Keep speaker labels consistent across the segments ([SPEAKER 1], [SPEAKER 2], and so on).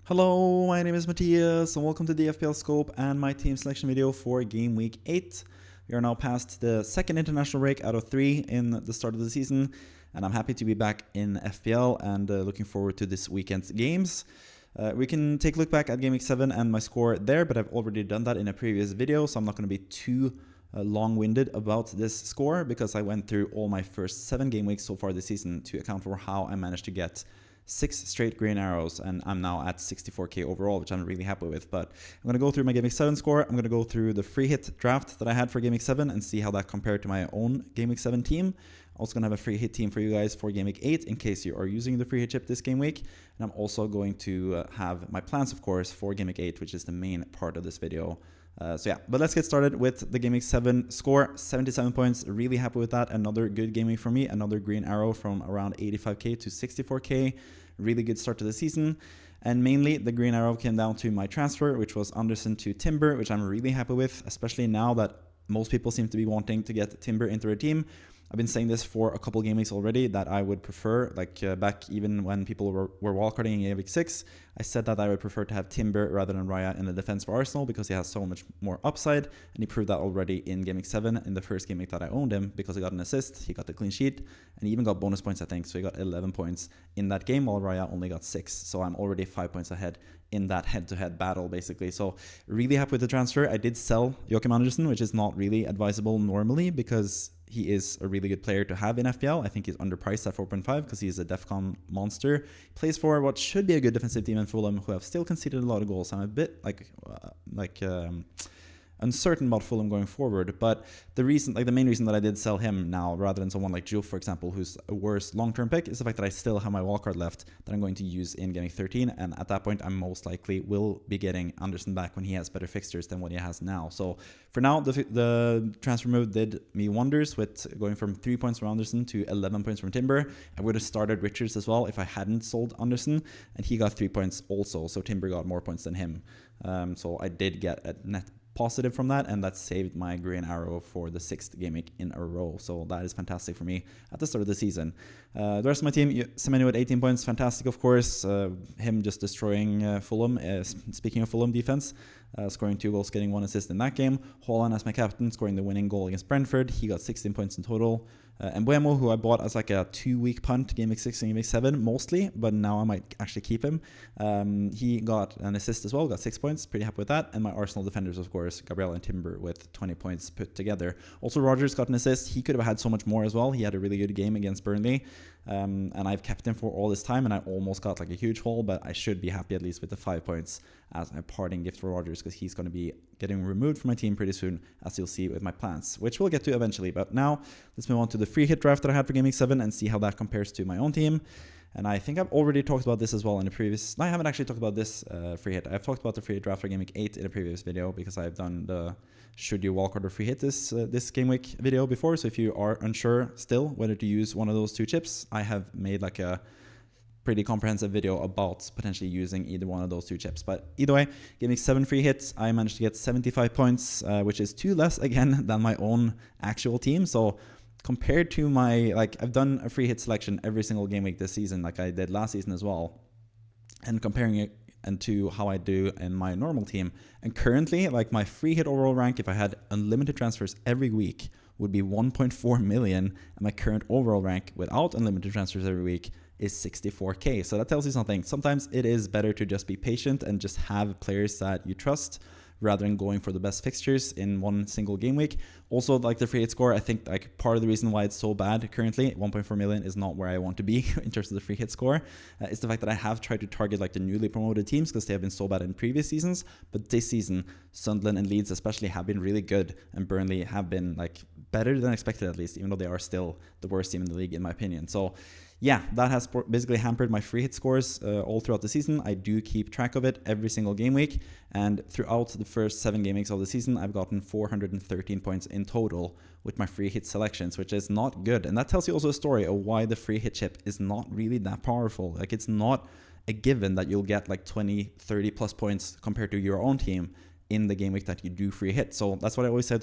[SPEAKER 1] Hello, my name is Matthias and welcome to the FPL Scope and my team selection video for game week 8. We are now past the second international break out of 3 in the start of the season, and I'm happy to be back in FPL and looking forward to this weekend's games. We can take a look back at game week 7 and my score there, but I've already done that in a previous video, so I'm not going to be too long-winded about this score because I went through all my first 7 game weeks so far this season to account for how I managed to get 6 straight green arrows, and I'm now at 64k overall, which I'm really happy with. But I'm going to go through my Game Week 7 score. I'm going to go through the free hit draft that I had for Game Week 7 and see how that compared to my own Game Week 7 team. I'm also going to have a free hit team for you guys for Game Week 8 in case you are using the free hit chip this game week. And I'm also going to have my plans, of course, for Game Week 8, which is the main part of this video. So yeah, but let's get started with the Game Week 7 score. 77 points, really happy with that. Another good game week for me, another green arrow from around 85k to 64k. Really good start to the season. And mainly the green arrow came down to my transfer, which was Anderson to Timber, which I'm really happy with, especially now that most people seem to be wanting to get Timber into their team. I've been saying this for a couple game weeks already that I would prefer, back even when people were wildcarding in game week 6, I said that I would prefer to have Timber rather than Raya in the defense for Arsenal because he has so much more upside, and he proved that already in game week 7 in the first game week that I owned him because he got an assist, he got the clean sheet, and he even got bonus points, I think, so he got 11 points in that game while Raya only got 6, so I'm already 5 points ahead in that head-to-head battle, basically. So really happy with the transfer. I did sell Joachim Andersen, which is not really advisable normally because he is a really good player to have in FPL. I think he's underpriced at 4.5 because he's a DEFCON monster. He plays for what should be a good defensive team in Fulham, who have still conceded a lot of goals. I'm a bit uncertain about Fulham going forward, but the main reason that I did sell him now rather than someone like Joe, for example, who's a worse long-term pick, is the fact that I still have my wildcard left that I'm going to use in game 13, and at that point I most likely will be getting Anderson back when he has better fixtures than what he has now. So for now, the transfer move did me wonders with going from 3 points from Anderson to 11 points from Timber. I would have started Richards as well if I hadn't sold Anderson, and he got 3 points also, so Timber got more points than him. So I did get a net positive from that, and that saved my green arrow for the 6th game week in a row. So that is fantastic for me at the start of the season. The rest of my team, Semenyo with 18 points, fantastic, of course. Him just destroying Fulham. Speaking of Fulham defense, scoring 2 goals, getting 1 assist in that game. Haaland as my captain, scoring the winning goal against Brentford. He got 16 points in total. And Buemo, who I bought as like a 2-week punt, game week 6 and game week 7 mostly, but now I might actually keep him. He got an assist as well, got 6 points, pretty happy with that. And my Arsenal defenders, of course, Gabriel and Timber with 20 points put together. Also, Rogers got an assist. He could have had so much more as well. He had a really good game against Burnley. And I've kept him for all this time, and I almost got like a huge haul, but I should be happy at least with the 5 points as a parting gift for Rogers because he's going to be getting removed from my team pretty soon, as you'll see with my plans, which we'll get to eventually. But now let's move on to the free hit draft that I had for Game Week 7 and see how that compares to my own team. And I think I've already talked about this as well in a previous... No, I haven't actually talked about this free hit. I've talked about the free hit draft for Game Week 8 in a previous video because I've done the should you wildcard or free hit this Game Week video before. So if you are unsure still whether to use one of those 2 chips, I have made like a pretty comprehensive video about potentially using either one of those 2 chips. But either way, Game Week 7 free hits, I managed to get 75 points, which is 2 less again than my own actual team. So compared to my, I've done a free hit selection every single game week this season, like I did last season as well. And comparing it and to how I do in my normal team. And currently, my free hit overall rank, if I had unlimited transfers every week, would be 1.4 million. And my current overall rank without unlimited transfers every week is 64k. So that tells you something. Sometimes it is better to just be patient and just have players that you trust rather than going for the best fixtures in one single game week. Also, the free hit score, I think part of the reason why it's so bad currently, 1.4 million is not where I want to be in terms of the free hit score. It's the fact that I have tried to target the newly promoted teams because they have been so bad in previous seasons. But this season, Sunderland and Leeds especially have been really good, and Burnley have been better than expected at least, even though they are still the worst team in the league in my opinion. So yeah, that has basically hampered my free hit scores all throughout the season. I do keep track of it every single game week, and throughout the first 7 game weeks of the season, I've gotten 413 points in total with my free hit selections, which is not good. And that tells you also a story of why the free hit chip is not really that powerful. It's not a given that you'll get 20, 30 plus points compared to your own team in the game week that you do free hit. So that's what I always say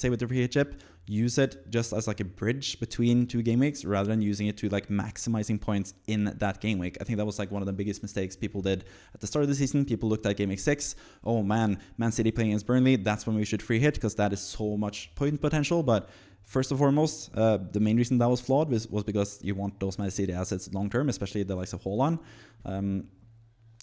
[SPEAKER 1] with the free hit chip. Use it just as like a bridge between 2 game weeks rather than using it to like maximizing points in that game week. I think that was like one of the biggest mistakes people did at the start of the season. People looked at game week 6. Oh Man City playing against Burnley. That's when we should free hit because that is so much point potential. But first and foremost, the main reason that was flawed was because you want those Man City assets long term, especially the likes of Haaland.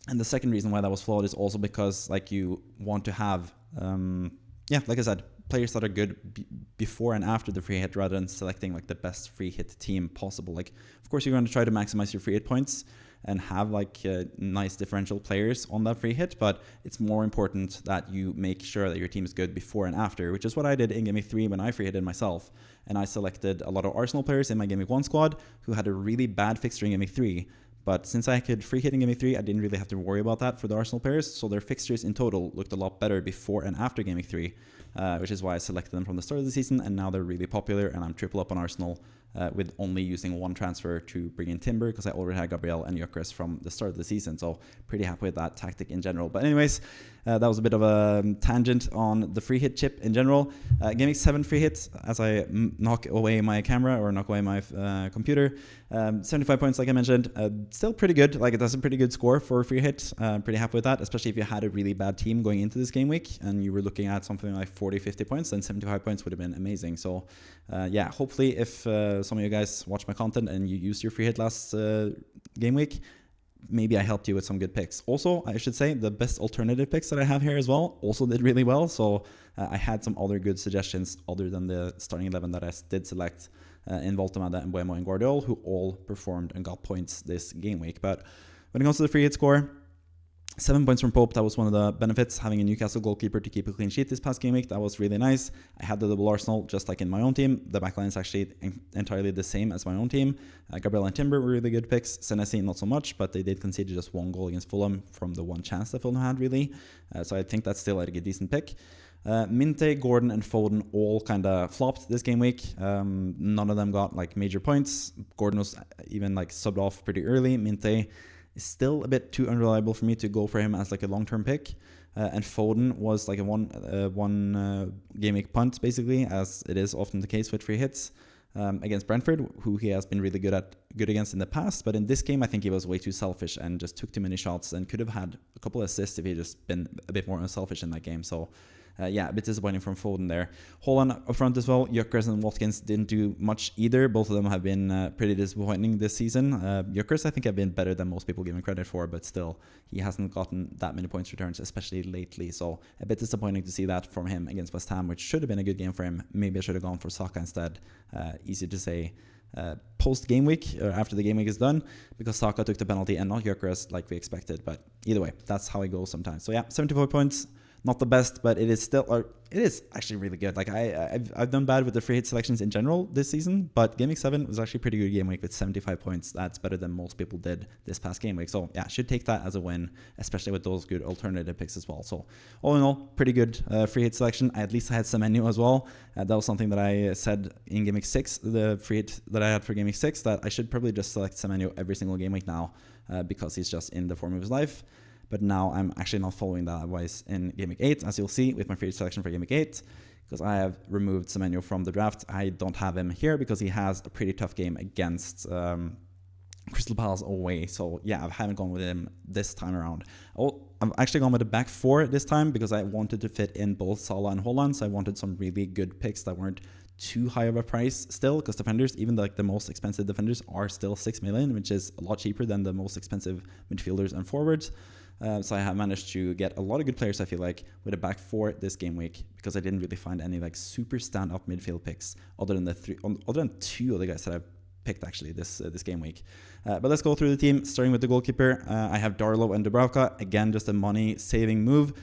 [SPEAKER 1] And the second reason why that was flawed is also because like you want to have, like I said, players that are good before and after the free hit rather than selecting like the best free hit team possible. Like, of course, you're going to try to maximize your free hit points and have like nice differential players on that free hit, but it's more important that you make sure that your team is good before and after, which is what I did in Game Week 3 when I free hitted myself. And I selected a lot of Arsenal players in my Game Week 1 squad who had a really bad fixture in Game Week 3. But since I could free hit in Game Week 3, I didn't really have to worry about that for the Arsenal players. So their fixtures in total looked a lot better before and after Game Week 3, which is why I selected them from the start of the season. And now they're really popular, and I'm triple up on Arsenal with only using 1 transfer to bring in Timber because I already had Gabriel and Gyökeres from the start of the season. So pretty happy with that tactic in general. But anyways, that was a bit of a tangent on the free hit chip in general. Game Week 7 free hit, as I knock away my camera or knock away my computer. 75 points, like I mentioned, still pretty good. Like, that's a pretty good score for a free hit. Pretty happy with that, especially if you had a really bad team going into this game week and you were looking at something like 40, 50 points, then 75 points would have been amazing. So yeah, hopefully if some of you guys watch my content and you used your free hit last game week, maybe I helped you with some good picks. Also, I should say the best alternative picks that I have here as well also did really well. So I had some other good suggestions other than the starting 11 that I did select in Voltemada and Buemo and Guardiol, who all performed and got points this game week. But when it comes to the free hit score, 7 points from Pope. That was one of the benefits, having a Newcastle goalkeeper to keep a clean sheet this past game week. That was really nice. I had the double Arsenal just like in my own team. The backline is actually entirely the same as my own team. Gabriel and Timber were really good picks. Senesi not so much, but they did concede just 1 goal against Fulham from the 1 chance that Fulham had, really. So I think that's still like a decent pick. Minte, Gordon, and Foden all kind of flopped this game week. None of them got like major points. Gordon was even like subbed off pretty early. Minte is still a bit too unreliable for me to go for him as like a long-term pick. And Foden was like a one game week punt, basically, as it is often the case with free hits against Brentford, who he has been really good against in the past. But in this game, I think he was way too selfish and just took too many shots and could have had a couple of assists if he just been a bit more unselfish in that game. So yeah, a bit disappointing from Foden there. Haaland up front as well. Gyökeres and Watkins didn't do much either. Both of them have been pretty disappointing this season. Gyökeres, I think, have been better than most people give him credit for, but still, he hasn't gotten that many points returns, especially lately. So a bit disappointing to see that from him against West Ham, which should have been a good game for him. Maybe I should have gone for Saka instead. Easy to say post game week or after the game week is done, because Saka took the penalty and not Gyökeres like we expected. But either way, that's how it goes sometimes. So yeah, 74 points. Not the best, but it is still, or it is actually really good. Like I've done bad with the free hit selections in general this season, but Game Week 7 was actually a pretty good game week with 75 points. That's better than most people did this past game week. So yeah, should take that as a win, especially with those good alternative picks as well. So all in all, pretty good free hit selection. At least I had Semenyo as well. That was something that I said in Game Week 6, the free hit that I had for Game Week 6, that I should probably just select Semenyo every single game week now because he's just in the form of his life. But now I'm actually not following that advice in Game Week 8, as you'll see with my free selection for Game Week 8, because I have removed Semenyo from the draft. I don't have him here because he has a pretty tough game against Crystal Palace away. So yeah, I haven't gone with him this time around. I've actually gone with the back 4 this time because I wanted to fit in both Salah and Haaland. So I wanted some really good picks that weren't too high of a price still, because defenders, even like the most expensive defenders, are still 6 million, which is a lot cheaper than the most expensive midfielders and forwards. So I have managed to get a lot of good players, I feel like, with a back 4 this game week, because I didn't really find any like super stand-up midfield picks other than 2 of the guys that I've picked actually this game week. But let's go through the team, starting with the goalkeeper. I have Darlow and Dubravka. Again, just a money-saving move.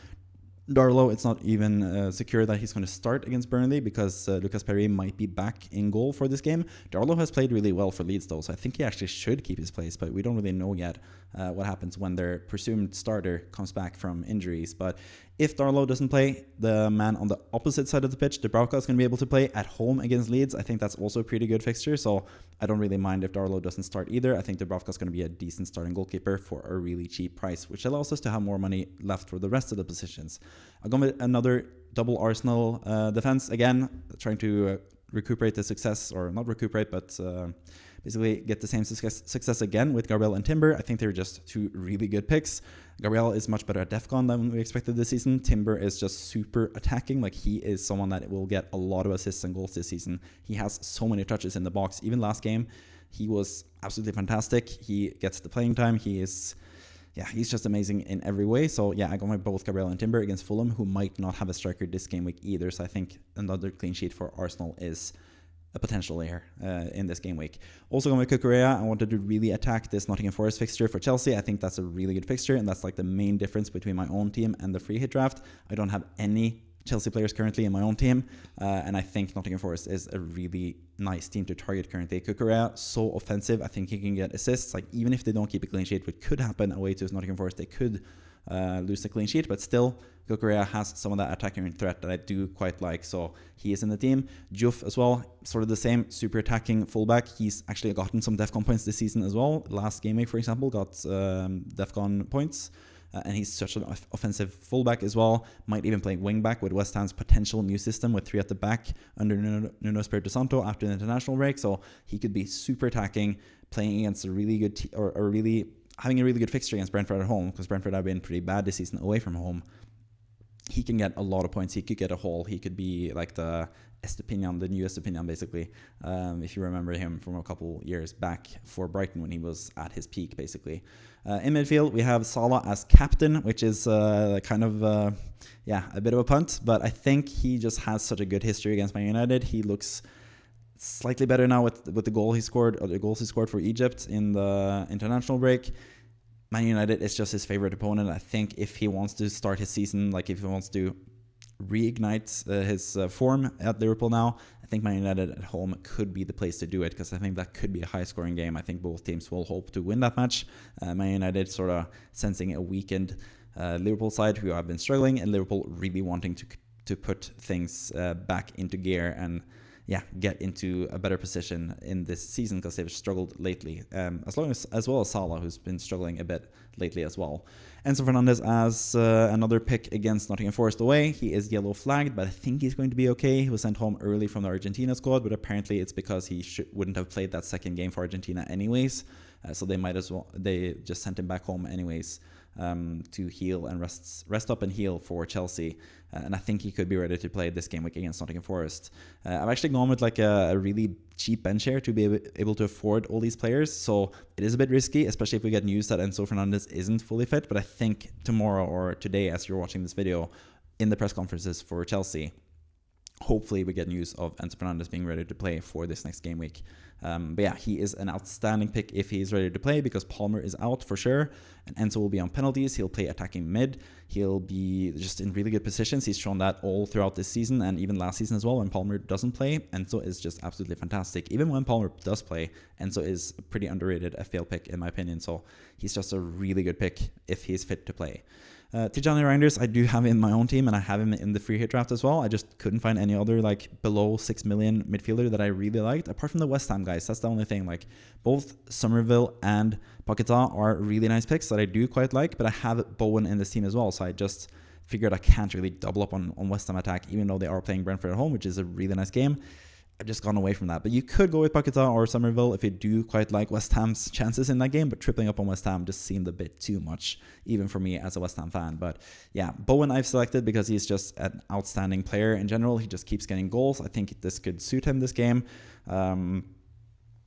[SPEAKER 1] Darlow, it's not even secure that he's going to start against Burnley because Lucas Perry might be back in goal for this game. Darlow has played really well for Leeds though, so I think he actually should keep his place, but we don't really know yet what happens when their presumed starter comes back from injuries. But If Darlow doesn't play, the man on the opposite side of the pitch, Dubravka, is going to be able to play at home against Leeds. I think that's also a pretty good fixture, so I don't really mind if Darlow doesn't start either. I think Dubravka is going to be a decent starting goalkeeper for a really cheap price, which allows us to have more money left for the rest of the positions. I'll go with another double Arsenal defense. Again, trying to recuperate the success, or not recuperate, but basically get the same success again with Gabriel and Timber. I think they're just two really good picks. Gabriel is much better at DEFCON than we expected this season. Timber is just super attacking. Like, he is someone that will get a lot of assists and goals this season. He has so many touches in the box. Even last game, he was absolutely fantastic. He gets the playing time. He's just amazing in every way. So yeah, I got my both Gabriel and Timber against Fulham, who might not have a striker this game week either. So I think another clean sheet for Arsenal is a potential here in this game week. Also going with Cucurella, I wanted to really attack this Nottingham Forest fixture for Chelsea. I think that's a really good fixture, and that's like the main difference between my own team and the free hit draft. I don't have any Chelsea players currently in my own team, and I think Nottingham Forest is a really nice team to target currently. Cucurella, so offensive. I think he can get assists. Like, even if they don't keep a clean sheet, which could happen away to Nottingham Forest, they could lose the clean sheet, but still Cucurella has some of that attacking threat that I do quite like, so he is in the team. Juff as well, sort of the same, super attacking fullback. He's actually gotten some DEFCON points this season as well. Last game week, for example, got DEFCON points, and he's such an offensive fullback as well. Might even play wingback with West Ham's potential new system with 3 at the back under Nuno Espirito Santo after the international break, so he could be super attacking, playing against a really good having a really good fixture against Brentford at home, because Brentford have been pretty bad this season away from home. He can get a lot of points. He could get a haul. He could be like the Estepinian, the new Estepinian, basically. If you remember him from a couple years back for Brighton when he was at his peak, basically. In midfield, we have Salah as captain, which is a bit of a punt, but I think he just has such a good history against Man United. He looks slightly better now with the goal he scored, or the goals he scored for Egypt in the international break. Man United is just his favorite opponent. I think if he wants to start his season, like if he wants to reignite his form at Liverpool now, I think Man United at home could be the place to do it, because I think that could be a high-scoring game. I think both teams will hope to win that match. Man United sort of sensing a weakened Liverpool side who have been struggling, and Liverpool really wanting to put things back into gear and get into a better position in this season, because they've struggled lately, as well as Salah, who's been struggling a bit lately as well. Enzo Fernandez as another pick against Nottingham Forest away. He is yellow flagged, but I think he's going to be okay. He was sent home early from the Argentina squad, but apparently it's because he wouldn't have played that second game for Argentina anyways, so they just sent him back home anyways. To heal and rest up and heal for Chelsea, and I think he could be ready to play this game week against Nottingham Forest. I've actually gone with like a really cheap bench here to be able to afford all these players, so it is a bit risky, especially if we get news that Enzo Fernandez isn't fully fit. But I think tomorrow or today, as you're watching this video, in the press conferences for Chelsea, hopefully we get news of Enzo Fernandez being ready to play for this next game week. But yeah, he is an outstanding pick if he's ready to play, because Palmer is out for sure, and Enzo will be on penalties. He'll play attacking mid. He'll be just in really good positions. He's shown that all throughout this season, and even last season as well when Palmer doesn't play. Enzo is just absolutely fantastic. Even when Palmer does play, Enzo is a pretty underrated FPL pick in my opinion, so he's just a really good pick if he's fit to play. Tijani Reinders, I do have in my own team, and I have him in the free hit draft as well. I just couldn't find any other like below 6 million midfielder that I really liked, apart from the West Ham guys. That's the only thing. Like, both Somerville and Paquetá are really nice picks that I do quite like, but I have Bowen in this team as well, so I just figured I can't really double up on West Ham attack, even though they are playing Brentford at home, which is a really nice game. I've just gone away from that. But you could go with Paquetá or Somerville if you do quite like West Ham's chances in that game, but tripling up on West Ham just seemed a bit too much, even for me as a West Ham fan. But yeah, Bowen I've selected because he's just an outstanding player in general. He just keeps getting goals. I think this could suit him this game.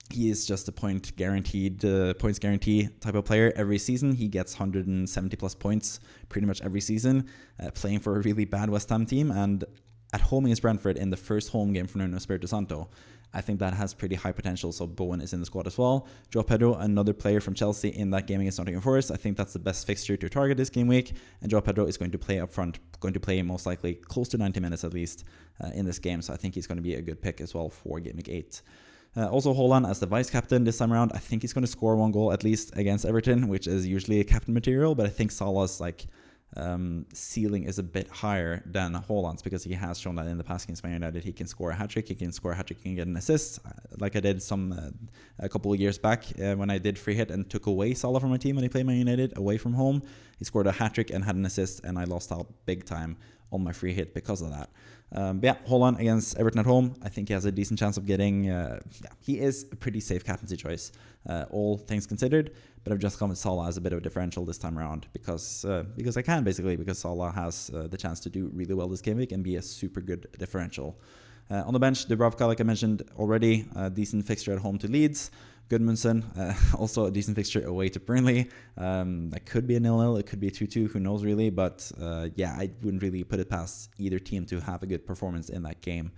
[SPEAKER 1] He is just a points guarantee type of player every season. He gets 170 plus points pretty much every season, playing for a really bad West Ham team, and at home against Brentford in the first home game for Nuno Espirito Santo. I think that has pretty high potential, so Bowen is in the squad as well. Joao Pedro, another player from Chelsea in that game against Nottingham Forest. I think that's the best fixture to target this game week, and Joao Pedro is going to play up front, going to play most likely close to 90 minutes at least in this game, so I think he's going to be a good pick as well for game week 8. Also, Haaland as the vice-captain this time around. I think he's going to score 1 goal at least against Everton, which is usually captain material, but I think Salah's like ceiling is a bit higher than Haaland's, because he has shown that in the past against Man United he can score a hat-trick, he can get an assist, like I did a couple of years back when I did free hit and took away Salah from my team when he played Man United away from home. He scored a hat-trick and had an assist, and I lost out big time on my free hit because of that. But yeah, Haaland against Everton at home, I think he has a decent chance of getting, he is a pretty safe captaincy choice, all things considered, but I've just gone with Salah as a bit of a differential this time around because I can, basically, because Salah has the chance to do really well this game week and be a super good differential. On the bench, Dubravka, like I mentioned already, a decent fixture at home to Leeds. Gudmundsson, also a decent fixture away to Burnley. That could be a 0-0, it could be a 2-2, who knows really, but yeah, I wouldn't really put it past either team to have a good performance in that game.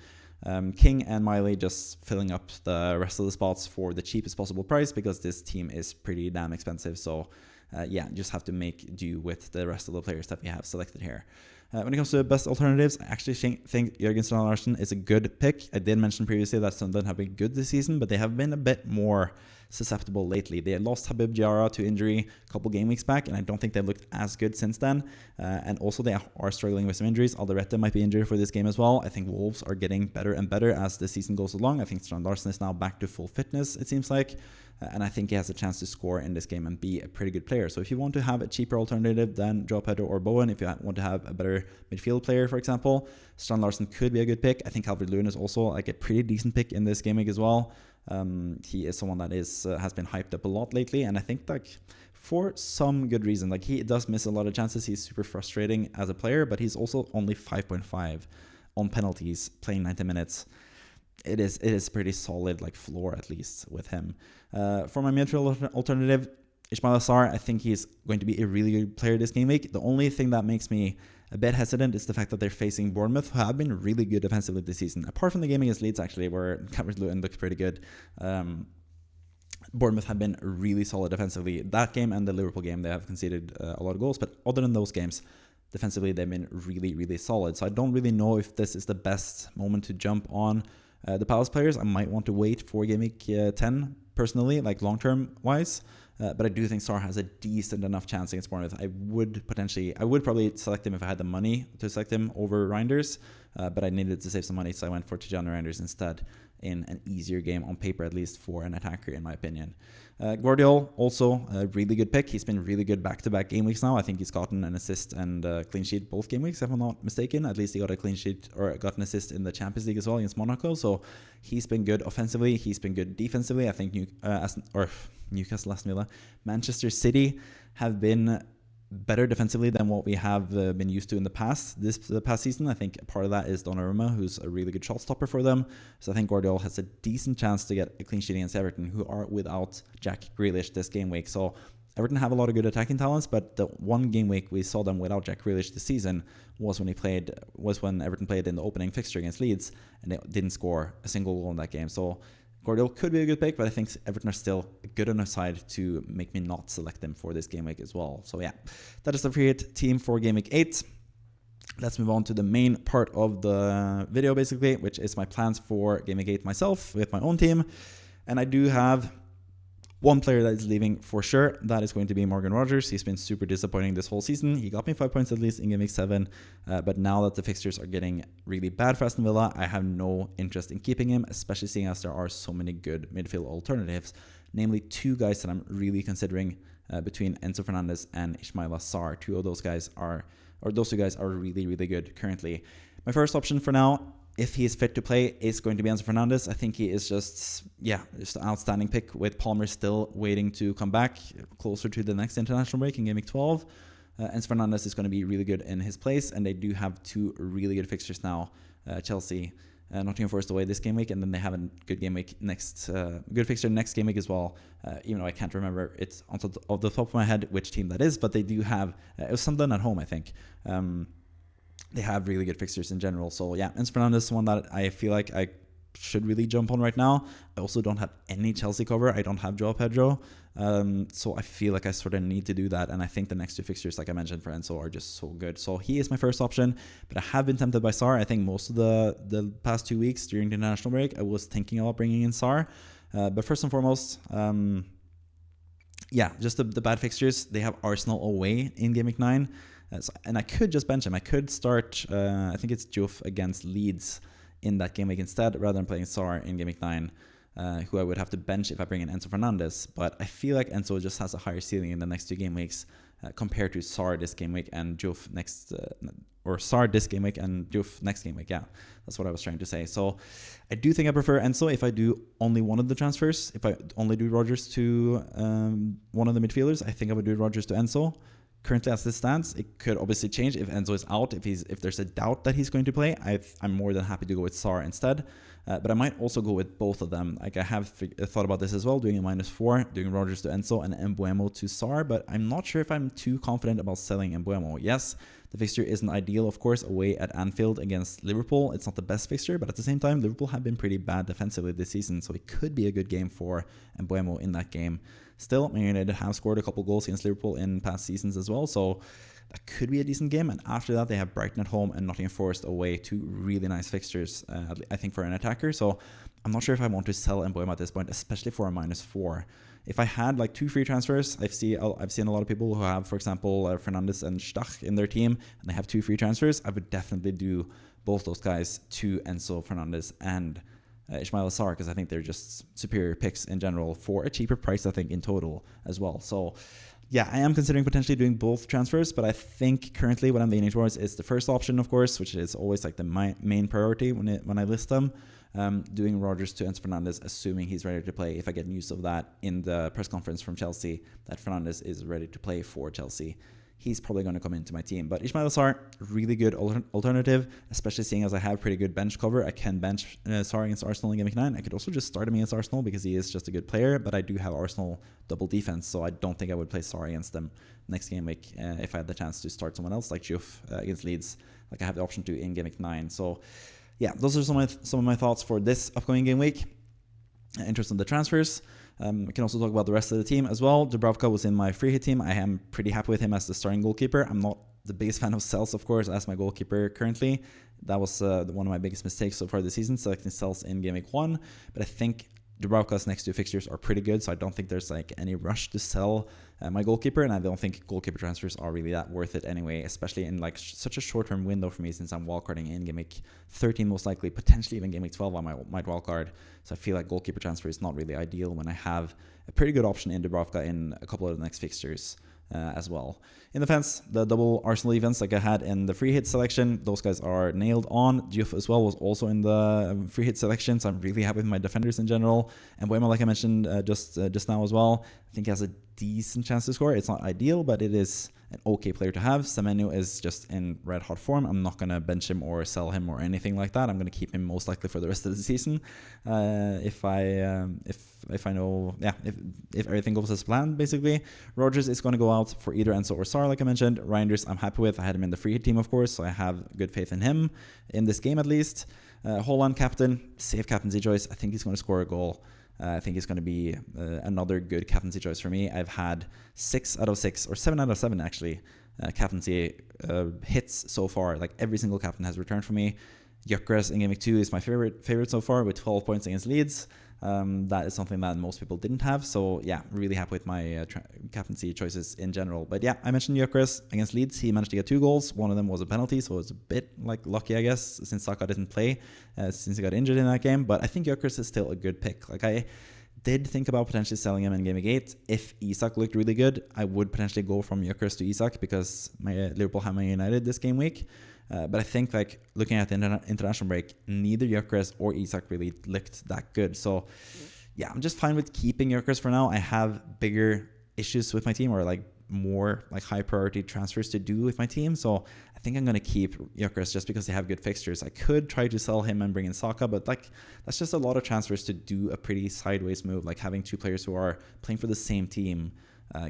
[SPEAKER 1] King and Miley just filling up the rest of the spots for the cheapest possible price, because this team is pretty damn expensive, so yeah, just have to make do with the rest of the players that we have selected here. When it comes to best alternatives, I actually think Jørgen Strand Larsen is a good pick. I did mention previously that Sunderland have been good this season, but they have been a bit more susceptible lately. They lost Habib Diarra to injury a couple game weeks back, and I don't think they've looked as good since then. And also they are struggling with some injuries. Alderete might be injured for this game as well. I think Wolves are getting better and better as the season goes along. I think Strand Larsen is now back to full fitness, it seems like. And I think he has a chance to score in this game and be a pretty good player. So if you want to have a cheaper alternative than Joao Pedro or Bowen, if you want to have a better midfield player, for example, Strand Larsen could be a good pick. I think Calvert-Lewin is also like a pretty decent pick in this game week as well. He is someone that has been hyped up a lot lately, and I think like for some good reason. Like he does miss a lot of chances. He's super frustrating as a player, but he's also only 5.5 on penalties playing 90 minutes. It is pretty solid, like floor at least with him. For my midfield alternative, Ismail Assar, I think he's going to be a really good player this game week. The only thing that makes me a bit hesitant is the fact that they're facing Bournemouth, who have been really good defensively this season. Apart from the game against Leeds, actually, where Calvert-Lewin looked pretty good. Bournemouth have been really solid defensively. That game and the Liverpool game, they have conceded a lot of goals. But other than those games, defensively, they've been really, really solid. So I don't really know if this is the best moment to jump on the Palace players. I might want to wait for game week 10, personally, like long-term wise. But I do think Sarr has a decent enough chance against Bournemouth. I would probably select him if I had the money to select him over Reinders. But I needed to save some money, so I went for Tijani Reinders instead, in an easier game on paper, at least for an attacker, in my opinion. Guardiola, also a really good pick. He's been really good back-to-back game weeks now. I think he's gotten an assist and a clean sheet both game weeks, if I'm not mistaken. At least he got a clean sheet or got an assist in the Champions League as well against Monaco. So he's been good offensively. He's been good defensively. I think Newcastle, Aston Villa, Manchester City have been better defensively than what we have been used to in the past season. I think part of that is Donnarumma, who's a really good shot stopper for them. So I think Guardiola has a decent chance to get a clean sheet against Everton, who are without Jack Grealish this game week. So Everton have a lot of good attacking talents, but the one game week we saw them without Jack Grealish this season was when Everton played in the opening fixture against Leeds, and they didn't score a single goal in that game. So Guardiola could be a good pick, but I think Everton are still a good enough side to make me not select them for this game week as well. So yeah, that is the free hit team for game week 8. Let's move on to the main part of the video, basically, which is my plans for game week 8 myself with my own team. And I do have one player that is leaving for sure. That is going to be Morgan Rogers. He's been super disappointing this whole season. He got me 5 points at least in game week 7. But now that the fixtures are getting really bad for Aston Villa, I have no interest in keeping him, especially seeing as there are so many good midfield alternatives. Namely, 2 guys that I'm really considering between Enzo Fernandez and Ismail Assar. Those two guys are really, really good currently. My first option for now, if he is fit to play, is going to be Enzo Fernandez. I think he is just an outstanding pick, with Palmer still waiting to come back closer to the next international break in game week 12. Enzo Fernandez is going to be really good in his place, and they do have 2 really good fixtures now. Chelsea, Nottingham Forest away this game week, and then they have a good game week good fixture next game week as well. Even though I can't remember it off the top of my head which team that is, but they do have it was Sunderland at home, I think. They have really good fixtures in general. So yeah, Enzo Fernandez is one that I feel like I should really jump on right now. I also don't have any Chelsea cover. I don't have Joao Pedro. So I feel like I sort of need to do that. And I think the next 2 fixtures, like I mentioned, for Enzo are just so good. So he is my first option. But I have been tempted by Sarr. I think most of the past 2 weeks during the international break, I was thinking about bringing in Sarr. But first and foremost, just the bad fixtures. They have Arsenal away in game week 9. And I could just bench him. I could start, I think it's Juf against Leeds in that game week instead, rather than playing Sar in game week 9, who I would have to bench if I bring in Enzo Fernandez. But I feel like Enzo just has a higher ceiling in the next 2 game weeks compared to Sar this game week and Juf next, or Sar this game week and Juf next game week. Yeah, that's what I was trying to say. So I do think I prefer Enzo if I do only one of the transfers. If I only do Rodgers to one of the midfielders, I think I would do Rodgers to Enzo. Currently, as this stands, it could obviously change if Enzo is out. If there's a doubt that he's going to play, I'm more than happy to go with Sar instead. But I might also go with both of them. Like I have thought about this as well, doing a -4, doing Rodgers to Enzo and Mbuemo to Sar. But I'm not sure if I'm too confident about selling Mbuemo. Yes, the fixture isn't ideal, of course, away at Anfield against Liverpool. It's not the best fixture, but at the same time, Liverpool have been pretty bad defensively this season, so it could be a good game for Mbuemo in that game. Still, Man United have scored a couple goals against Liverpool in past seasons as well, so that could be a decent game. And after that, they have Brighton at home and Nottingham Forest away, 2 really nice fixtures, I think, for an attacker. So I'm not sure if I want to sell Mbuemo at this point, especially for a -4. If I had like 2 free transfers, I've seen a lot of people who have, for example, Fernandes and Stach in their team, and they have 2 free transfers. I would definitely do both those guys to Enzo Fernandez and Ismail Assar, because I think they're just superior picks in general for a cheaper price, I think, in total as well. So yeah, I am considering potentially doing both transfers, but I think currently what I'm leaning towards is the first option, of course, which is always like the main priority when I list them. Doing Rodgers to Enzo Fernandez, assuming he's ready to play. If I get news of that in the press conference from Chelsea, that Fernandez is ready to play for Chelsea, he's probably going to come into my team. But Ismail Assar, really good alternative, especially seeing as I have pretty good bench cover. I can bench Sarr against Arsenal in Game Week 9. I could also just start him against Arsenal because he is just a good player, but I do have Arsenal double defense, so I don't think I would play Sarr against them next game week if I had the chance to start someone else like Juf against Leeds, like I have the option to in Game Week 9. So yeah, those are some of my thoughts for this upcoming game week. In terms of the transfers, we can also talk about the rest of the team as well. Dubravka was in my free hit team. I am pretty happy with him as the starting goalkeeper. I'm not the biggest fan of Cels, of course, as my goalkeeper currently. That was one of my biggest mistakes so far this season, selecting Cels in Game Week 1. But I think Dubravka's next 2 fixtures are pretty good, so I don't think there's like any rush to sell my goalkeeper, and I don't think goalkeeper transfers are really that worth it anyway, especially in like such a short-term window for me, since I'm wildcarding in Game Week 13 most likely, potentially even Game Week 12 I might wildcard. So I feel like goalkeeper transfer is not really ideal when I have a pretty good option in Dubravka in a couple of the next fixtures as well. In defense, the double Arsenal events like I had in the free hit selection, those guys are nailed on. Diouf as well was also in the free hit selection, so I'm really happy with my defenders in general. And Mbuemo, like I mentioned just now as well, I think he has a decent chance to score. It's not ideal, but it is an okay player to have. Semenyo is just in red hot form. I'm not going to bench him or sell him or anything like that. I'm going to keep him most likely for the rest of the season if I know, yeah, if everything goes as planned, basically. Rodgers is going to go out for either Enzo or Sarr, like I mentioned. Reinders, I'm happy with. I had him in the free hit team, of course, so I have good faith in him in this game at least. Holland captain, safe captaincy choice. I think he's going to score a goal. I think he's going to be another good captaincy choice for me. I've had 6 out of 6, or 7 out of 7 actually, captaincy hits so far. Like every single captain has returned for me. Gyökeres in Game Week 2 is my favorite so far with 12 points against Leeds. That is something that most people didn't have. So yeah, really happy with my captaincy choices in general. But yeah, I mentioned Gyökeres against Leeds. He managed to get 2 goals. One of them was a penalty, so it's a bit like lucky, I guess, since Saka didn't play since he got injured in that game. But I think Gyökeres is still a good pick. Like I did think about potentially selling him in Game Week 8. If Isak looked really good, I would potentially go from Gyökeres to Isak because my Liverpool have Man United this game week. But I think like looking at the international break, neither Gyökeres or Isak really looked that good. So yeah, I'm just fine with keeping Gyökeres for now. I have bigger issues with my team, or like more like high priority transfers to do with my team. So I think I'm going to keep Gyökeres just because they have good fixtures. I could try to sell him and bring in Saka, but like that's just a lot of transfers to do a pretty sideways move, like having 2 players who are playing for the same team.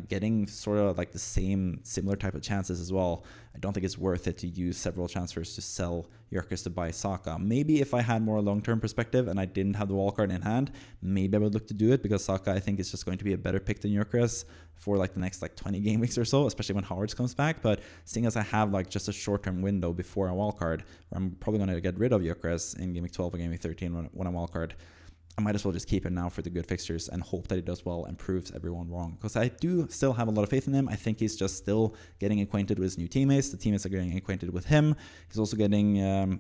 [SPEAKER 1] Getting sort of like the similar type of chances as well. I don't think it's worth it to use several transfers to sell Gyökeres to buy Saka. Maybe if I had more long-term perspective and I didn't have the wildcard in hand, maybe I would look to do it, because Saka I think is just going to be a better pick than Gyökeres for like the next like 20 game weeks or so, especially when Howard comes back. But seeing as I have like just a short-term window before a wildcard, where I'm probably going to get rid of Gyökeres in Game Week 12 or Game Week 13 when I'm wildcard, I might as well just keep him now for the good fixtures and hope that he does well and proves everyone wrong. Because I do still have a lot of faith in him. I think he's just still getting acquainted with his new teammates. The teammates are getting acquainted with him. He's also getting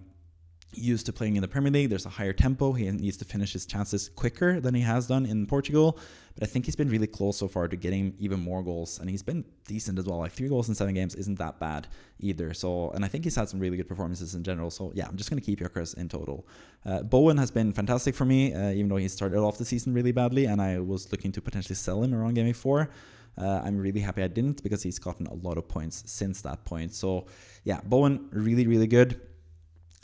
[SPEAKER 1] used to playing in the Premier League. There's a higher tempo. He needs to finish his chances quicker than he has done in Portugal. But I think he's been really close so far to getting even more goals. And he's been decent as well. Like 3 goals in 7 games isn't that bad either. So, and I think he's had some really good performances in general. So yeah, I'm just going to keep Gyökeres in total. Bowen has been fantastic for me, even though he started off the season really badly. And I was looking to potentially sell him around Game Week 4. I'm really happy I didn't because he's gotten a lot of points since that point. So yeah, Bowen, really, really good.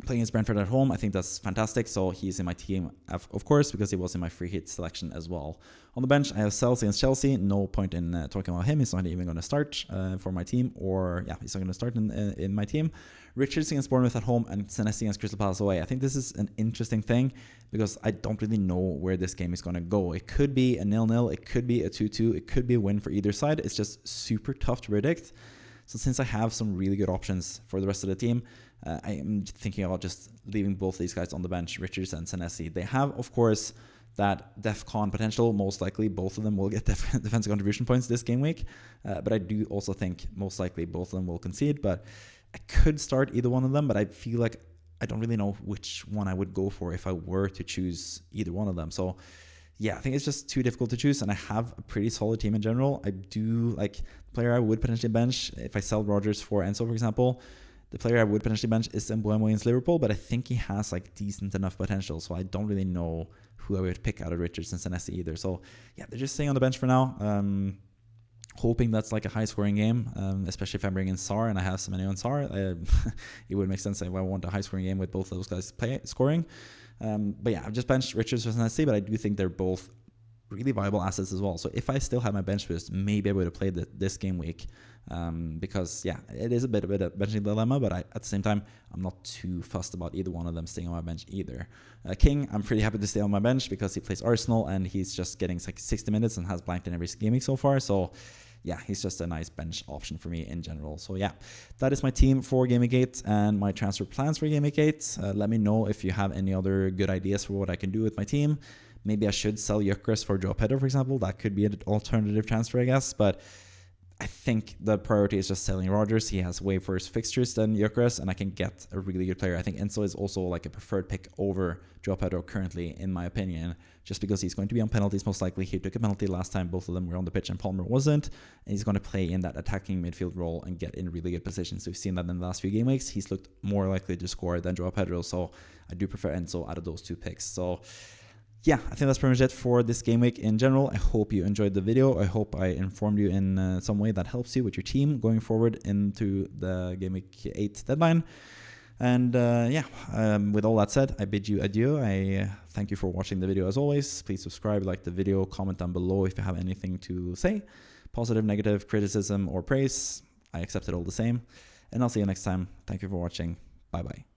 [SPEAKER 1] Playing against Brentford at home, I think that's fantastic. So he's in my team, of course, because he was in my free hit selection as well. On the bench, I have Sells against Chelsea. No point in talking about him. He's not even going to start for my team. Or, yeah, he's not going to start in my team. Richards against Bournemouth at home and Senesi against Crystal Palace away. I think this is an interesting thing because I don't really know where this game is going to go. It could be a 0-0. It could be a 2-2. It could be a win for either side. It's just super tough to predict. So since I have some really good options for the rest of the team, I am thinking about just leaving both these guys on the bench, Richards and Senesi. They have, of course, that DEFCON potential. Most likely, both of them will get defensive contribution points this game week. But I do also think most likely both of them will concede. But I could start either one of them, but I feel like I don't really know which one I would go for if I were to choose either one of them. So yeah, I think it's just too difficult to choose, and I have a pretty solid team in general. I do like the player I would potentially bench if I sell Rodgers for Enzo, for example. The player I would potentially bench is Mbeumo against Liverpool, but I think he has like decent enough potential, so I don't really know who I would pick out of Richards and Senesi either. So yeah, they're just staying on the bench for now. Hoping that's like a high-scoring game, especially if I bring in Sarr and I have Semenyo and Sarr. It would make sense if I want a high-scoring game with both of those guys scoring. But yeah, I've just benched Richards for Senesi, but I do think they're both really viable assets as well. So if I still had my bench boost, maybe I would have played this game week. Because yeah, it is a bit of a benching dilemma, but at the same time, I'm not too fussed about either one of them staying on my bench either. King, I'm pretty happy to stay on my bench because he plays Arsenal and he's just getting like 60 minutes and has blanked in every game week so far. So yeah, he's just a nice bench option for me in general. So yeah, that is my team for Game Week 8 and my transfer plans for Game Week 8. Let me know if you have any other good ideas for what I can do with my team. Maybe I should sell Gyökeres for Joe Pedro, for example. That could be an alternative transfer, I guess. But I think the priority is just selling Rodgers. He has way worse fixtures than Gyökeres, and I can get a really good player. I think Enzo is also like a preferred pick over Joe Pedro currently, in my opinion, just because he's going to be on penalties most likely. He took a penalty last time. Both of them were on the pitch and Palmer wasn't. And he's going to play in that attacking midfield role and get in really good positions. We've seen that in the last few game weeks. He's looked more likely to score than Joe Pedro, so I do prefer Enzo out of those two picks. So yeah, I think that's pretty much it for this game week in general. I hope you enjoyed the video. I hope I informed you in some way that helps you with your team going forward into the game week 8 deadline. And with all that said, I bid you adieu. I thank you for watching the video as always. Please subscribe, like the video, comment down below if you have anything to say. Positive, negative, criticism, or praise. I accept it all the same. And I'll see you next time. Thank you for watching. Bye-bye.